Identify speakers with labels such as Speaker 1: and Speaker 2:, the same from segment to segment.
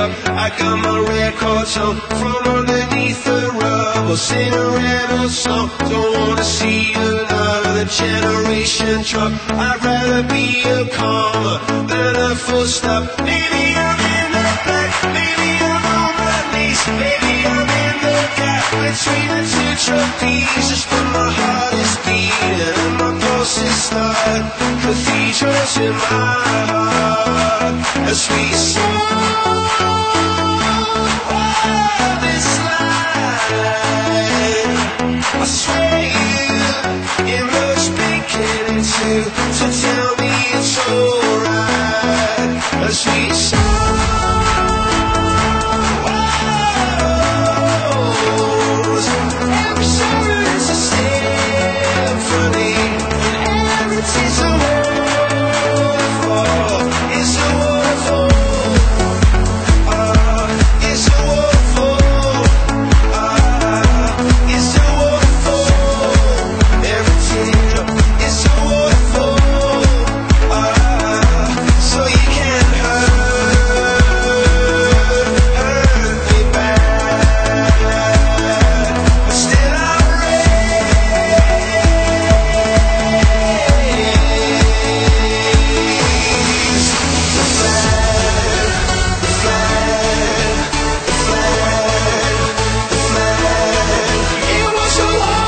Speaker 1: up. I got my records on from underneath the rubble. Sing a rebel song, don't wanna see another generation drop. I'd rather be a comma than a full stop. Maybe I'm in the back, maybe I'm on my knees, maybe I'm in the gap between the two trapezes. But my heart is beating and my pulse is starting. Cathedrals in my heart as we soar this line. I swear you must be kidding too, to tell me it's alright as we soar. Every song is a symphony, and every tear's a waterfall. It's a waterfall. It's a waterfall. It's a waterfall. Every teardrop is a waterfall. So you can't hurt me bad, but still I raise the flag, the flag, the flag, the flag. It was a waterfall.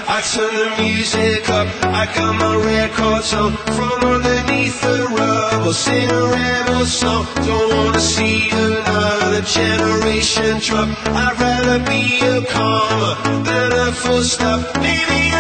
Speaker 1: I turn the music up. I got my records on from underneath the rubble. Sing a rebel song, don't wanna see another generation drop. I'd rather be a comma than a full stop. Maybe